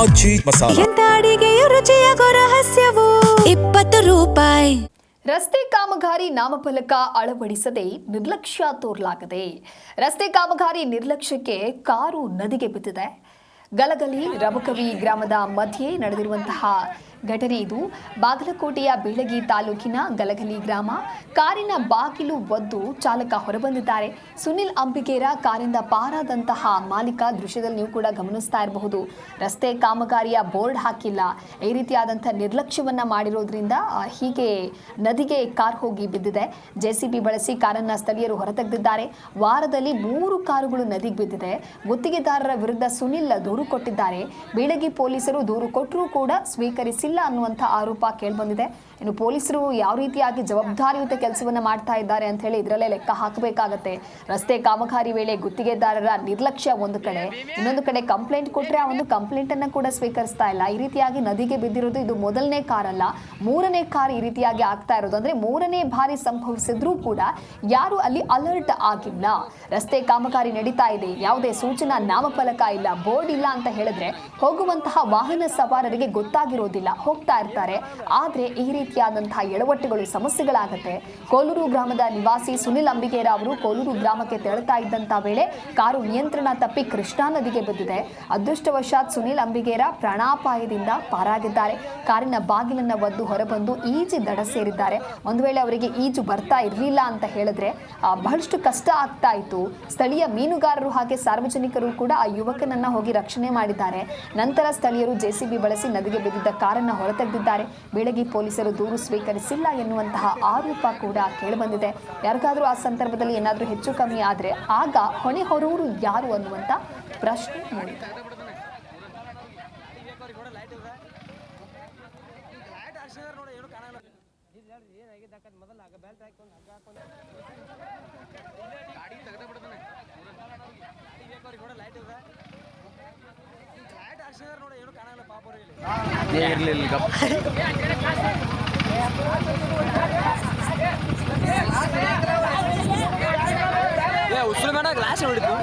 ಆಚಿ ಮಸಾಲ. ಎಂತ ಅಡಿಗೆಯ ರುಚಿಯಾಗೋ ರಹಸ್ಯವು 20 ರೂಪಾಯಿ. ರಸ್ತೆ ಕಾಮಗಾರಿ ನಾಮಫಲಕ ಅಳವಡಿಸದೆ ನಿರ್ಲಕ್ಷ್ಯ ತೋರಲಾಗಿದೆ. ರಸ್ತೆ ಕಾಮಗಾರಿ ನಿರ್ಲಕ್ಷ್ಯಕ್ಕೆ ಕಾರು ನದಿಗೆ ಬಿದ್ದಿದೆ. ಗಲಗಲಿ ರಬಕವಿ ಗ್ರಾಮದ ಮಧ್ಯೆ ನಡೆದಿರುವಂತಹ ಘಟನೆ ಇದು. ಬಾಗಲಕೋಟೆಯ ಬೀಳಗಿ ತಾಲೂಕಿನ ಗಲಗಲಿ ಗ್ರಾಮ. ಕಾರಿನ ಬಾಗಿಲು ಒದ್ದು ಚಾಲಕ ಹೊರಬಂದಿದ್ದಾರೆ. ಸುನಿಲ್ ಅಂಬಿಗೇರ ಕಾರಿಂದ ಪಾರಾದಂತಹ ಮಾಲೀಕ ದೃಶ್ಯದಲ್ಲಿ ನೀವು ಕೂಡ ಗಮನಿಸ್ತಾ ಇರಬಹುದು. ರಸ್ತೆ ಕಾಮಗಾರಿಯ ಬೋರ್ಡ್ ಹಾಕಿಲ್ಲ, ಈ ರೀತಿಯಾದಂಥ ನಿರ್ಲಕ್ಷ್ಯವನ್ನ ಮಾಡಿರೋದ್ರಿಂದ ಹೀಗೆ ನದಿಗೆ ಕಾರ್ ಹೋಗಿ ಬಿದ್ದಿದೆ. ಜೆಸಿಬಿ ಬಳಸಿ ಕಾರನ್ನ ಸ್ಥಳೀಯರು ಹೊರತೆಗೆದಿದ್ದಾರೆ. ವಾರದಲ್ಲಿ 3 ಕಾರುಗಳು ನದಿಗೆ ಬಿದ್ದಿದೆ. ಗುತ್ತಿಗೆದಾರರ ವಿರುದ್ಧ ಸುನಿಲ್ ದೂರು ಕೊಟ್ಟಿದ್ದಾರೆ. ಬೀಳಗಿ ಪೊಲೀಸರು ದೂರು ಕೊಟ್ಟರೂ ಕೂಡ ಸ್ವೀಕರಿಸಿಲ್ಲ ಅನ್ನುವಂಥ ಆರೋಪ ಕೇಳಿಬಂದಿದೆ. ಇನ್ನು ಪೊಲೀಸರು ಯಾವ ರೀತಿಯಾಗಿ ಜವಾಬ್ದಾರಿಯುತ ಕೆಲಸವನ್ನ ಮಾಡ್ತಾ ಇದ್ದಾರೆ ಅಂತ ಹೇಳಿ ಇದರಲ್ಲೇ ಲೆಕ್ಕ ಹಾಕಬೇಕಾಗತ್ತೆ. ರಸ್ತೆ ಕಾಮಗಾರಿ ವೇಳೆ ಗುತ್ತಿಗೆದಾರರ ನಿರ್ಲಕ್ಷ್ಯ ಒಂದು ಕಡೆ, ಇನ್ನೊಂದು ಕಡೆ ಕಂಪ್ಲೇಂಟ್ ಕೊಟ್ಟರೆ ಆ ಒಂದು ಕಂಪ್ಲೇಂಟ್ ಅನ್ನ ಕೂಡ ಸ್ವೀಕರಿಸ್ತಾ ಇಲ್ಲ. ಈ ರೀತಿಯಾಗಿ ನದಿಗೆ ಬಿದ್ದಿರೋದು ಇದು ಮೊದಲನೇ ಕಾರ್ ಅಲ್ಲ, 3ನೇ ಕಾರ್ ಈ ರೀತಿಯಾಗಿ ಆಗ್ತಾ ಇರೋದು. ಅಂದ್ರೆ 3ನೇ ಬಾರಿ ಸಂಭವಿಸಿದ್ರೂ ಕೂಡ ಯಾರು ಅಲ್ಲಿ ಅಲರ್ಟ್ ಆಗಿಲ್ಲ. ರಸ್ತೆ ಕಾಮಗಾರಿ ನಡೀತಾ ಇದೆ, ಯಾವುದೇ ಸೂಚನಾ ನಾಮಫಲಕ ಇಲ್ಲ, ಬೋರ್ಡ್ ಇಲ್ಲ ಅಂತ ಹೇಳಿದ್ರೆ ಹೋಗುವಂತಹ ವಾಹನ ಸವಾರರಿಗೆ ಗೊತ್ತಾಗಿರೋದಿಲ್ಲ, ಹೋಗ್ತಾ ಇರ್ತಾರೆ. ಆದ್ರೆ ಈ ರೀತಿಯಾದಂತಹ ಎಡವಟ್ಟುಗಳು ಸಮಸ್ಯೆಗಳಾಗುತ್ತೆ. ಕೋಲೂರು ಗ್ರಾಮದ ನಿವಾಸಿ ಸುನಿಲ್ ಅಂಬಿಗೇರ ಅವರು ಕೋಲೂರು ಗ್ರಾಮಕ್ಕೆ ತೆರಳುತ್ತಾ ಇದ್ದಂತಹ ವೇಳೆ ಕಾರು ನಿಯಂತ್ರಣ ತಪ್ಪಿ ಕೃಷ್ಣಾ ನದಿಗೆ ಬಿದ್ದಿದೆ. ಅದೃಷ್ಟವಶಾತ್ ಸುನಿಲ್ ಅಂಬಿಗೇರ ಪ್ರಾಣಾಪಾಯದಿಂದ ಪಾರಾಗಿದ್ದಾರೆ. ಕಾರಿನ ಬಾಗಿಲನ್ನ ಒದ್ದು ಹೊರಬಂದು ಈಜಿ ದಡ ಸೇರಿದ್ದಾರೆ. ಒಂದು ವೇಳೆ ಅವರಿಗೆ ಈಜು ಬರ್ತಾ ಇರಲಿಲ್ಲ ಅಂತ ಹೇಳಿದ್ರೆ ಬಹಳಷ್ಟು ಕಷ್ಟ ಆಗ್ತಾ ಇತ್ತು. ಸ್ಥಳೀಯ ಮೀನುಗಾರರು ಹಾಗೆ ಸಾರ್ವಜನಿಕರು ಕೂಡ ಆ ಯುವಕನನ್ನ ಹೋಗಿ ರಕ್ಷಣೆ ಮಾಡಿದ್ದಾರೆ. ನಂತರ ಸ್ಥಳೀಯರು ಜೆಸಿಬಿ ಬಳಸಿ ನದಿಗೆ ಬಿದ್ದಿದ್ದ ಕಾರನ್ನ ಹೊರತೆಗೆದಿದ್ದಾರೆ. ಬೀಳಗಿ ಪೊಲೀಸರು ದೂರು ಸ್ವೀಕರಿಸಿಲ್ಲ ಎನ್ನುವಂತಹ ಆರೋಪ ಕೂಡ ಕೇಳಿಬಂದಿದೆ. ಯಾರಿಗಾದ್ರೂ ಆ ಸಂದರ್ಭದಲ್ಲಿ ಏನಾದರೂ ಹೆಚ್ಚು ಕಮ್ಮಿ ಆದರೆ ಆಗ ಹೊಣೆ ಹೊರುವರು ಯಾರು ಅನ್ನುವಂಥ ಪ್ರಶ್ನೆ ಮೂಡಿದೆ. ಉಸಿರು ಬೇಡ ಗ್ಲಾಸ್ ನೋಡಿದ್ದು